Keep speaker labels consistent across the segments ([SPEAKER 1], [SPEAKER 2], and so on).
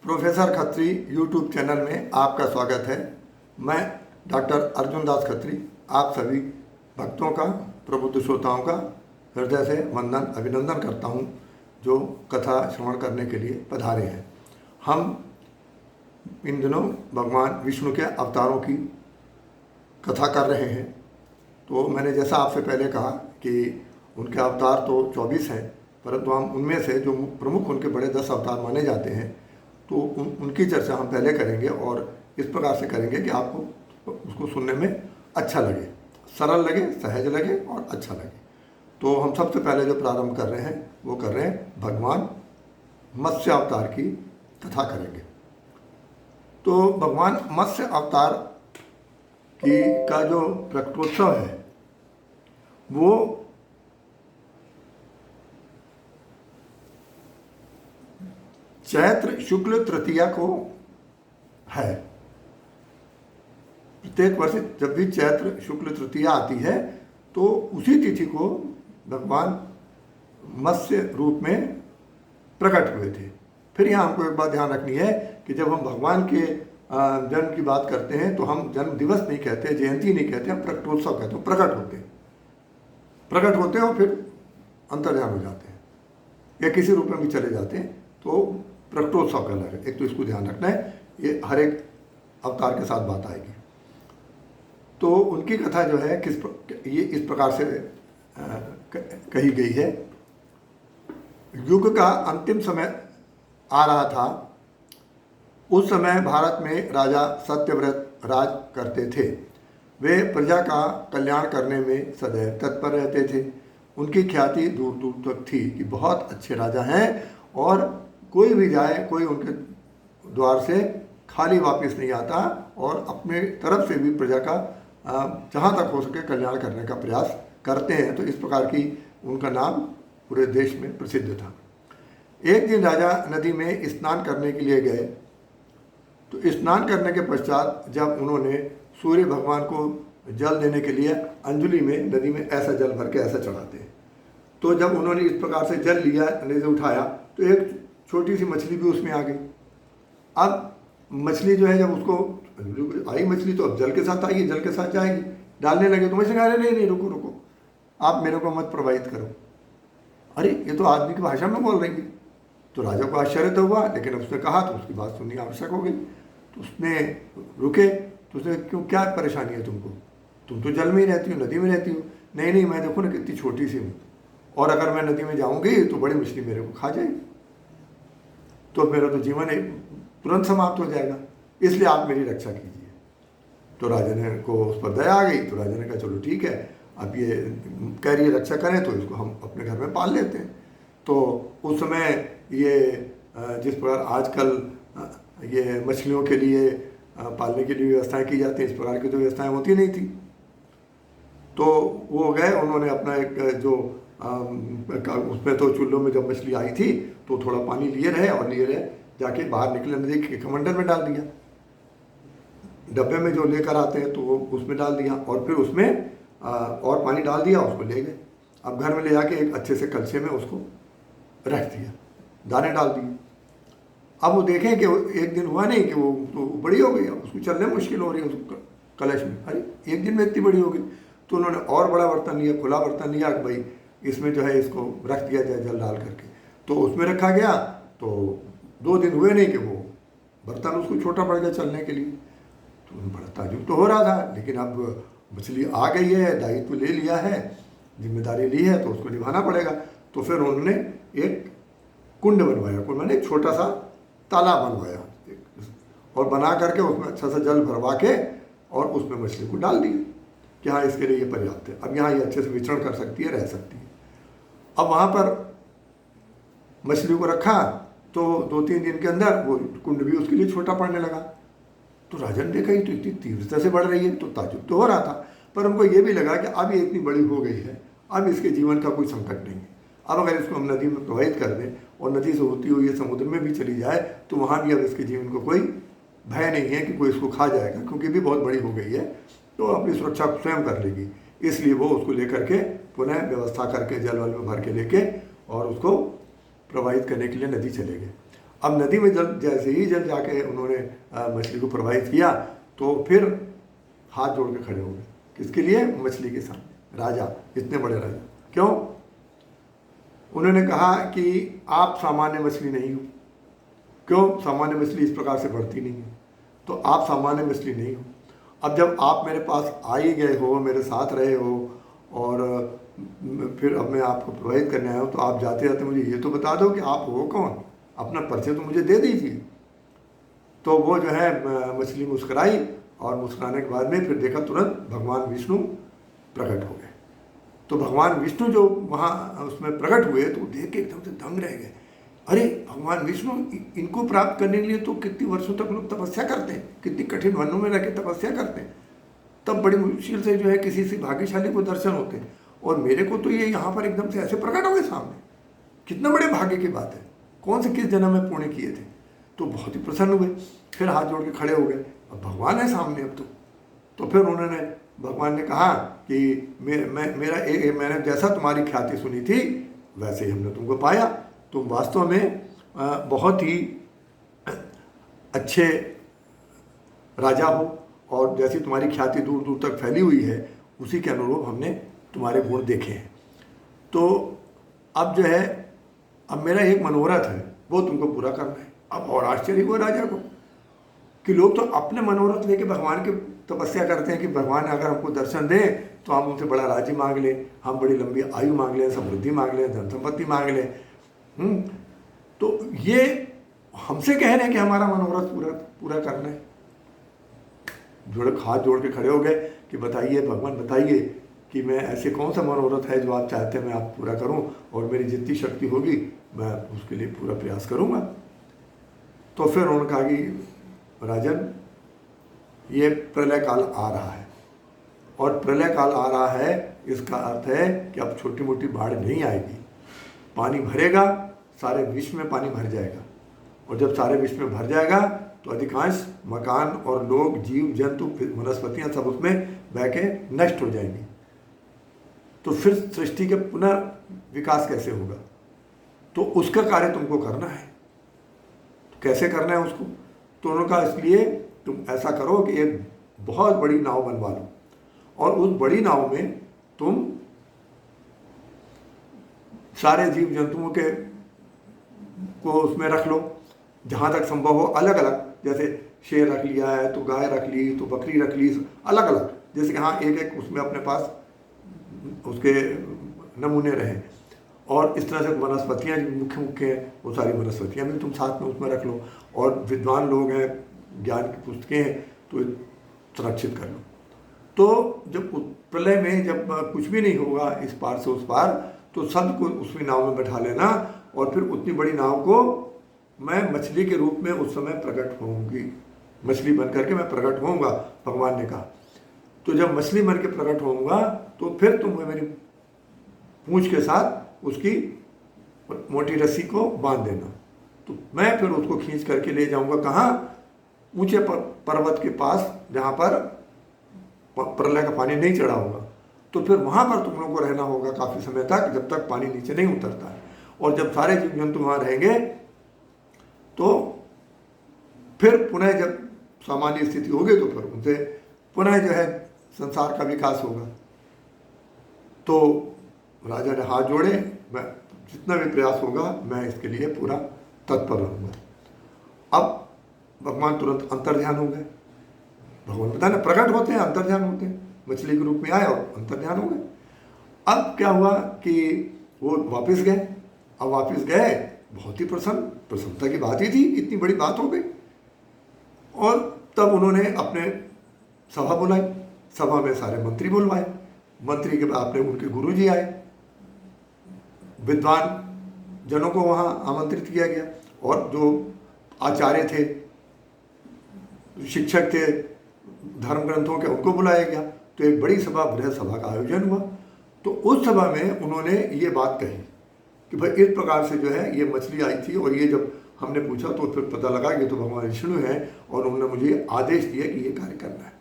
[SPEAKER 1] Professor Khatri YouTube channel में आपका स्वागत है। मैं डॉक्टर अर्जुन दास खत्री आप सभी भक्तों का, प्रबुद्ध श्रोताओं का हृदय से वंदन अभिनंदन करता हूं, जो कथा श्रवण करने के लिए पधारे हैं। हम इन दिनों भगवान विष्णु के अवतारों की कथा कर रहे हैं। तो मैंने जैसा आपसे पहले कहा कि उनके अवतार तो 24 हैं, परंतु हम उनमें से जो प्रमुख उनके बड़े 10 अवतार माने जाते हैं, तो उनकी चर्चा हम पहले करेंगे और इस प्रकार से करेंगे कि आपको उसको सुनने में अच्छा लगे, सरल लगे, सहज लगे और अच्छा लगे। तो हम सबसे पहले जो प्रारंभ कर रहे हैं वो कर रहे हैं भगवान मत्स्य अवतार की कथा करेंगे। तो भगवान मत्स्य अवतार का जो प्रकटोत्सव है वो चैत्र शुक्ल तृतीया को है। प्रत्येक वर्ष जब भी चैत्र शुक्ल तृतीया आती है तो उसी तिथि को भगवान मत्स्य रूप में प्रकट हुए थे। फिर यहाँ हमको एक बात ध्यान रखनी है कि जब हम भगवान के जन्म की बात करते हैं तो हम जन्म दिवस नहीं कहते, जयंती नहीं कहते, हम प्रकटोत्सव कहते हैं। प्रकट होते हैं और फिर अंतर्ध्यान हो जाते हैं या किसी रूप में भी चले जाते हैं, तो प्रकटोत्सव कहलाएगा है। एक तो इसको ध्यान रखना है, ये हर एक अवतार के साथ बात आएगी। तो उनकी कथा जो है ये इस प्रकार से कही गई है। युग का अंतिम समय आ रहा था। उस समय भारत में राजा सत्यव्रत राज करते थे। वे प्रजा का कल्याण करने में सदैव तत्पर रहते थे। उनकी ख्याति दूर दूर तक थी कि बहुत अच्छे राजा हैं और कोई भी जाए, कोई उनके द्वार से खाली वापस नहीं आता और अपने तरफ से भी प्रजा का जहाँ तक हो सके कल्याण करने का प्रयास करते हैं। तो इस प्रकार की उनका नाम पूरे देश में प्रसिद्ध था। एक दिन राजा नदी में स्नान करने के लिए गए। तो स्नान करने के पश्चात जब उन्होंने सूर्य भगवान को जल देने के लिए अंजलि में नदी में ऐसा जल भर के ऐसा चढ़ाते हैं, तो जब उन्होंने इस प्रकार से जल लिया, नदी से उठाया, तो एक छोटी सी मछली भी उसमें आ गई। अब मछली जो है, जब उसको आई मछली तो अब जल के साथ आई, जल के साथ जाएगी, डालने लगे तो मछली कहा नहीं रुको, आप मेरे को मत प्रभावित करो। अरे ये तो आदमी की भाषा में बोल रही है। तो राजा को आश्चर्य तो हुआ, लेकिन उसने कहा तो उसकी बात सुननी आवश्यक हो गई। तो उसने रुके, तो उसने क्यों, क्या परेशानी है तुमको, तुम तो जल में ही रहती हो, नदी में रहती हो। नहीं मैं देखो ना कितनी छोटी सी हूँ, और अगर मैं नदी में जाऊँगी तो बड़ी मछली मेरे को खा जाएगी, तो मेरा तो जीवन तुरंत समाप्त हो जाएगा, इसलिए आप मेरी रक्षा कीजिए। तो राजा ने को उस पर दया आ गई। तो राजा ने कहा चलो ठीक है, अब ये कह रही है रक्षा करें तो इसको हम अपने घर में पाल लेते हैं। तो उस समय ये जिस प्रकार आजकल ये मछलियों के लिए पालने के लिए व्यवस्थाएं की जाती हैं, इस प्रकार की तो व्यवस्थाएं होती नहीं थी। तो वो गए, उन्होंने अपना एक जो उसमें तो चूल्हों में जब मछली आई थी तो थोड़ा पानी लिए रहे जाके बाहर निकले, नदी के कमंडल में डाल दिया, डब्बे में जो लेकर आते हैं तो वो उसमें डाल दिया, और फिर उसमें और पानी डाल दिया, उसको ले गए। अब घर में ले जाके एक अच्छे से कलछे में उसको रख दिया, दाने डाल दिए। अब वो देखें कि एक दिन हुआ नहीं कि वो तो बड़ी हो गई, अब उसको चलने मुश्किल हो रही है उसको कलश में। अरे एक दिन में इतनी बड़ी हो गई। तो उन्होंने और बड़ा बर्तन लिया, खुला बर्तन लिया कि भाई इसमें जो है इसको रख दिया जाए जल डाल करके। तो उसमें रखा गया, तो 2 दिन हुए नहीं कि वो बर्तन उसको छोटा पड़ गया चलने के लिए। तो बड़ा ताजुब तो हो रहा था, लेकिन अब मछली आ गई है, दायित्व ले लिया है, जिम्मेदारी ली है, तो उसको निभाना पड़ेगा। तो फिर उन्होंने एक कुंड बनवाया, कुंड मैंने एक छोटा सा तालाब बनवाया और बना करके उसमें अच्छा सा जल भरवा के और उसमें मछली को डाल दिया कि हाँ इसके लिए ये पर्याप्त है, अब यहाँ ये अच्छे से विचरण कर सकती है, रह सकती है। अब वहाँ पर मछली को रखा तो 2-3 दिन के अंदर वो कुंड भी उसके लिए छोटा पड़ने लगा। तो राजा ने देखा ये तो इतनी तीव्रता से बढ़ रही है, तो ताजुब तो हो रहा था, पर उनको ये भी लगा कि अब ये इतनी बड़ी हो गई है, अब इसके जीवन का कोई संकट नहीं है। अब अगर इसको हम नदी में प्रवाहित कर दें और नदी से होती हुई ये समुद्र में भी चली जाए तो वहाँ भी अब इसके जीवन को कोई भय नहीं है कि कोई इसको खा जाएगा, क्योंकि भी बहुत बड़ी हो गई है, तो अपनी सुरक्षा स्वयं कर लेगी। इसलिए वो उसको लेकर के पुनः व्यवस्था करके जल वल में भर के लेके और उसको प्रवाहित करने के लिए नदी चले गए। अब नदी में जल जैसे ही जल जाके उन्होंने मछली को प्रवाहित किया तो फिर हाथ जोड़ के खड़े हो गए। किसके लिए? मछली के सामने। राजा, इतने बड़े राजा। क्यों? उन्होंने कहा कि आप सामान्य मछली नहीं हो। क्यों? सामान्य मछली इस प्रकार से बढ़ती नहीं है, तो आप सामान्य मछली नहीं हो। अब जब आप मेरे पास आ ही गए हो, मेरे साथ रहे हो, और फिर अब मैं आपको प्रवाहित करने आया हूँ, तो आप जाते जाते मुझे ये तो बता दो कि आप हो कौन, अपना परिचय तो मुझे दे दीजिए। तो वो जो है मछली मुस्कुराई, और मुस्कुराने के बाद में फिर देखा तुरंत भगवान विष्णु प्रकट हो गए। तो भगवान विष्णु जो वहाँ उसमें प्रकट हुए तो देख के एकदम से दंग रह गए। अरे भगवान विष्णु, इनको प्राप्त करने के लिए तो कितनी वर्षों तक लोग तपस्या करते हैं, कितनी कठिन वनों में रह के तपस्या करते हैं, तब बड़ी मुश्किल से जो है किसी से भाग्यशाली को दर्शन होते हैं, और मेरे को तो ये यहाँ पर एकदम से ऐसे प्रकट हो गए सामने। कितना बड़े भाग्य की बात है, कौन से किस जन्म में पुण्य किए थे। तो बहुत ही प्रसन्न हुए, फिर हाथ जोड़ के खड़े हो गए। अब भगवान है सामने अब तो फिर उन्होंने, भगवान ने कहा कि मैंने जैसा तुम्हारी ख्याति सुनी थी वैसे ही हमने तुमको पाया। तुम वास्तव में बहुत ही अच्छे राजा हो, और जैसी तुम्हारी ख्याति दूर दूर तक फैली हुई है उसी के अनुरूप हमने तुम्हारे गुण देखे हैं। तो अब जो है, अब मेरा एक मनोरथ है वो तुमको पूरा करना है। अब और आश्चर्य हुआ राजा को कि लोग तो अपने मनोरथ लेके भगवान की तपस्या करते हैं कि भगवान अगर हमको दर्शन दें तो हम उनसे बड़ा राज्य मांग लें, हम बड़ी लंबी आयु मांग लें, समृद्धि मांग लें, धन संपत्ति मांग लें। तो ये हमसे कह रहे हैं कि हमारा मनोरथ पूरा करना है। हाथ जोड़ के खड़े हो गए कि बताइए भगवान, बताइए कि मैं ऐसे कौन सा मनोरथ है जो आप चाहते हैं मैं आप पूरा करूं, और मेरी जितनी शक्ति होगी मैं उसके लिए पूरा प्रयास करूंगा। तो फिर उन्होंने कहा कि राजन, ये प्रलय काल आ रहा है, और प्रलय काल आ रहा है इसका अर्थ है कि अब छोटी मोटी बाढ़ नहीं आएगी, पानी भरेगा, सारे विश्व में पानी भर जाएगा, और जब सारे विश्व में भर जाएगा तो अधिकांश मकान और लोग, जीव जंतु, वनस्पतियाँ सब उसमें बह के नष्ट हो जाएंगी। तो फिर सृष्टि के पुनः विकास कैसे होगा? तो उसका कार्य तुमको करना है। तो कैसे करना है उसको? तो उन्होंने कहा इसलिए तुम ऐसा करो कि एक बहुत बड़ी नाव बनवा लो, और उस बड़ी नाव में तुम सारे जीव जंतुओं के को उसमें रख लो, जहाँ तक संभव हो अलग अलग, जैसे शेर रख लिया है तो गाय रख ली, तो बकरी रख ली, अलग अलग, जैसे कि हाँ एक एक उसमें अपने पास उसके नमूने रहें। और इस तरह से वनस्पतियाँ जो मुख्य मुख्य हैं वो सारी वनस्पतियाँ भी तुम साथ में उसमें रख लो, और विद्वान लोग हैं, ज्ञान की पुस्तकें हैं तो संरक्षित कर लो। तो जब प्रलय में जब कुछ भी नहीं होगा इस पार से उस पार, तो सबको उसमें नाव में बैठा लेना, और फिर उतनी बड़ी नाव को मैं मछली के रूप में उस समय प्रकट होऊंगी, मछली बन करके मैं प्रकट होऊंगा, भगवान ने कहा। तो जब मछली बन के प्रकट होऊंगा तो फिर तुम मेरी पूंछ के साथ उसकी मोटी रस्सी को बांध देना, तो मैं फिर उसको खींच करके ले जाऊंगा कहाँ? ऊंचे पर्वत के पास, जहाँ पर प्रलय का पानी नहीं चढ़ा होगा। तो फिर वहाँ पर तुम लोगों को रहना होगा काफ़ी समय तक, जब तक पानी नीचे नहीं उतरता है। और जब सारे जीव जंतु वहाँ रहेंगे तो फिर पुनः जब सामान्य स्थिति होगी तो फिर उनसे पुनः जो है संसार का विकास होगा। तो राजा ने हाथ जोड़े, मैं जितना भी प्रयास होगा मैं इसके लिए पूरा तत्पर रहूँगा। अब भगवान तुरंत अंतर्ध्यान हो गए। भगवान पता ना प्रकट होते हैं, अंतर्ध्यान होते हैं, मछली के रूप में आए और अंतर्ध्यान हो गए। अब क्या हुआ कि वो वापस गए। अब वापस गए, बहुत ही प्रसन्नता की बात ही थी, इतनी बड़ी बात हो गई। और तब उन्होंने अपने सभा बुलाई, सभा में सारे मंत्री बुलवाए, मंत्री के बाद अपने उनके गुरुजी आए, विद्वान जनों को वहाँ आमंत्रित किया गया, और जो आचार्य थे, शिक्षक थे धर्म ग्रंथों के, उनको बुलाया गया। तो एक बड़ी सभा, बृहद सभा का आयोजन हुआ। तो उस सभा में उन्होंने ये बात कही कि भाई इस प्रकार से जो है ये मछली आई थी, और ये जब हमने पूछा तो फिर पता लगा कि तो भगवान विष्णु है, और उन्होंने मुझे आदेश दिया कि ये कार्य करना है।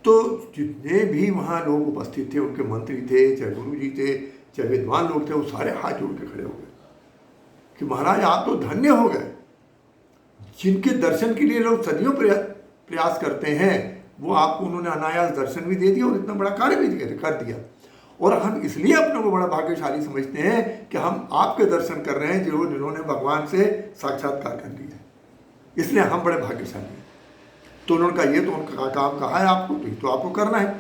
[SPEAKER 1] तो जितने भी वहाँ लोग उपस्थित थे, उनके मंत्री थे, चाहे गुरु जी थे, चाहे विद्वान लोग थे, वो सारे हाथ जोड़ के खड़े हो गए कि महाराज आप तो धन्य हो गए, जिनके दर्शन के लिए लोग सदियों प्रयास करते हैं, वो आपको उन्होंने अनायास दर्शन भी दे दिया और इतना बड़ा कार्य भी कर दिया। और हम इसलिए अपने को बड़ा भाग्यशाली समझते हैं कि हम आपके दर्शन कर रहे हैं जिन्होंने भगवान से साक्षात्कार कर लिया है, इसलिए हम बड़े भाग्यशाली हैं। तो उन्होंने कहा ये तो उनका काम कहा है आपको, तो ये तो आपको करना है।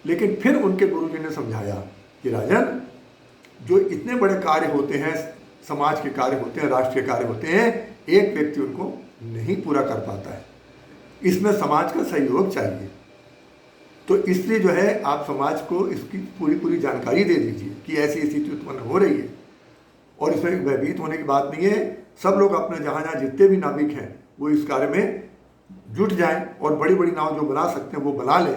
[SPEAKER 1] लेकिन फिर उनके गुरु जी ने समझाया कि राजन, जो इतने बड़े कार्य होते हैं, समाज के कार्य होते हैं, राष्ट्र के कार्य होते हैं, एक व्यक्ति उनको नहीं पूरा कर पाता है, इसमें समाज का सहयोग चाहिए। तो इसलिए जो है आप समाज को इसकी पूरी जानकारी दे दीजिए कि ऐसी स्थिति उत्पन्न हो रही है। और इसमें भयभीत होने की बात नहीं है, सब लोग अपने जहाँ जितने भी नाविक हैं वो इस कार्य में जुट जाएं और बड़ी बड़ी नाव जो बना सकते हैं वो बना लें।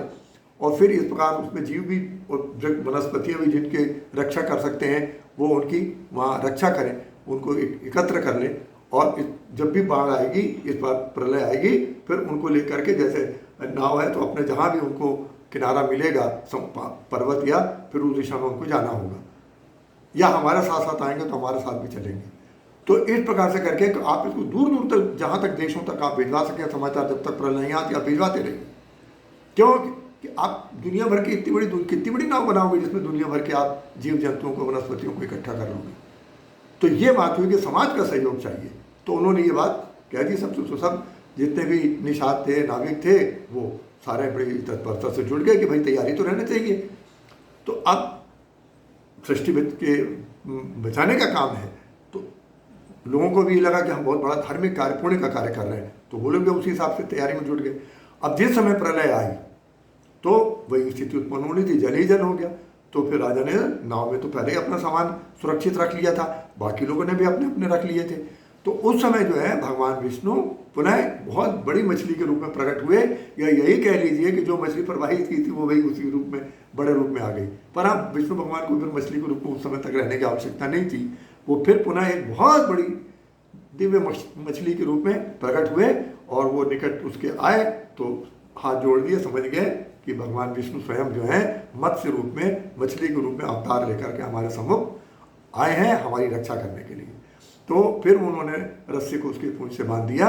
[SPEAKER 1] और फिर इस प्रकार उसमें जीव भी और वनस्पतियाँ भी जिनके रक्षा कर सकते हैं वो उनकी वहाँ रक्षा करें, उनको एकत्र कर लें। और जब भी बाढ़ आएगी, इस बार प्रलय आएगी, फिर उनको लेकर के, जैसे नाव है तो अपने जहाँ भी उनको किनारा मिलेगा पर्वत या फिर उस दिशा में उनको जाना होगा, या हमारे साथ साथ आएंगे तो हमारे साथ भी चलेंगे। तो इस प्रकार से करके आप इसको दूर दूर तक, जहाँ तक देशों तक आप भिजवा सकें समाचार, जब तक प्रलय नहीं आती आप भिजवाते रहिए। क्यों कि आप दुनिया भर की कितनी बड़ी नाव बनाओगे जिसमें दुनिया भर के आप जीव जंतुओं को, वनस्पतियों को इकट्ठा कर लोगे। तो ये बात हुई कि समाज का सहयोग चाहिए। तो उन्होंने ये बात कह दी। सब जितने भी निषाद थे, नाविक थे, वो सारे बड़ी तत्परता से जुड़ गए कि भाई तैयारी तो रहना चाहिए। तो अब सृष्टि के बचाने का काम है, तो लोगों को भी लगा कि हम बहुत बड़ा धार्मिक कार्य, पुण्य का कार्य कर रहे हैं, तो वो लोग भी उसी हिसाब से तैयारी में जुट गए। अब जिस समय प्रलय आई तो वही स्थिति उत्पन्न होनी थी, जल ही जल हो गया। तो फिर राजा ने नाव में तो पहले ही अपना सामान सुरक्षित रख लिया था, बाकी लोगों ने भी अपने अपने रख लिए थे। तो उस समय जो है भगवान विष्णु पुनः बहुत बड़ी मछली के रूप में प्रकट हुए, या यही कह लीजिए कि जो मछली प्रवाहित की थी वो वही उसी रूप में, बड़े रूप में आ गई। पर अब विष्णु भगवान को फिर मछली के रूप में उस समय तक रहने की आवश्यकता नहीं थी, वो फिर पुनः एक बहुत बड़ी दिव्य मछली के रूप में प्रकट हुए। और वो निकट उसके आए तो हाथ जोड़ दिए, समझ गए कि भगवान विष्णु स्वयं जो है मत्स्य रूप में, मछली के रूप में अवतार लेकर के हमारे सम्मुख आए हैं हमारी रक्षा करने के लिए। तो फिर उन्होंने रस्सी को उसकी पूंछ से बांध दिया,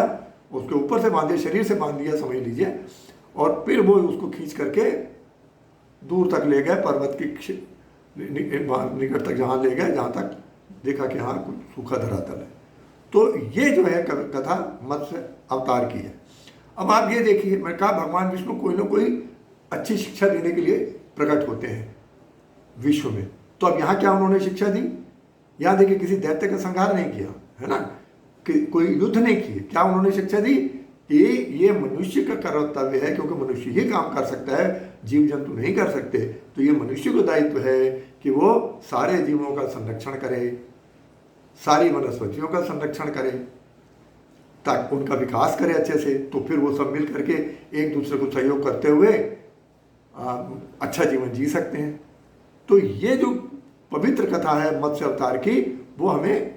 [SPEAKER 1] उसके ऊपर से बांध दिया, शरीर से बांध दिया समझ लीजिए। और फिर वो उसको खींच करके दूर तक ले गए, पर्वत की निकट तक जहाँ ले गए, जहाँ तक देखा कि हाँ कुछ सूखा धरातल है। तो ये जो है कथा मत्स्य अवतार की है। अब आप ये देखिए, मैं कहा भगवान विष्णु कोई ना कोई अच्छी शिक्षा देने के लिए प्रकट होते हैं विश्व में। तो अब यहाँ क्या उन्होंने शिक्षा दी? यहाँ देखिए किसी दैत्य का संहार नहीं किया है ना, कि कोई युद्ध नहीं किए। क्या उन्होंने शिक्षा दी कि ये मनुष्य का कर्तव्य है, क्योंकि मनुष्य ही काम कर सकता है, जीव जंतु नहीं कर सकते। तो ये मनुष्य को दायित्व है कि वो सारे जीवों का संरक्षण करे, सारी वनस्पतियों का संरक्षण करे, ताकि उनका विकास करे अच्छे से। तो फिर वो सब मिल करके एक दूसरे को सहयोग करते हुए अच्छा जीवन जी सकते हैं। तो ये जो पवित्र कथा है मत्स्य अवतार की, वो हमें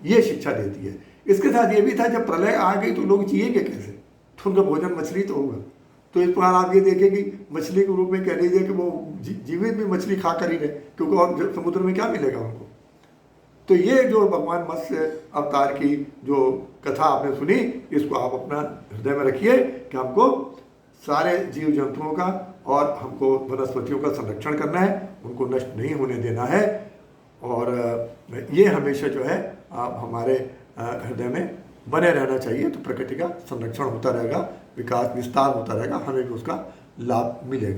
[SPEAKER 1] ये शिक्षा देती है। इसके साथ ये भी था जब प्रलय आ गई तो लोग जिएंगे कैसे, तो उनका भोजन मछली तो होगा। तो इस प्रकार आप ये देखें कि मछली के रूप में कह लीजिए कि वो जीवित भी मछली खा कर ही रहे, क्योंकि और समुद्र में क्या मिलेगा उनको। तो ये जो भगवान मत्स्य अवतार की जो कथा आपने सुनी, इसको आप अपना हृदय में रखिए कि हमको सारे जीव जंतुओं का और हमको वनस्पतियों का संरक्षण करना है, उनको नष्ट नहीं होने देना है। और ये हमेशा जो है आप हमारे हृदय में बने रहना चाहिए। तो प्रकृति का संरक्षण होता रहेगा, विकास विस्तार होता रहेगा, हमें भी उसका लाभ मिलेगा।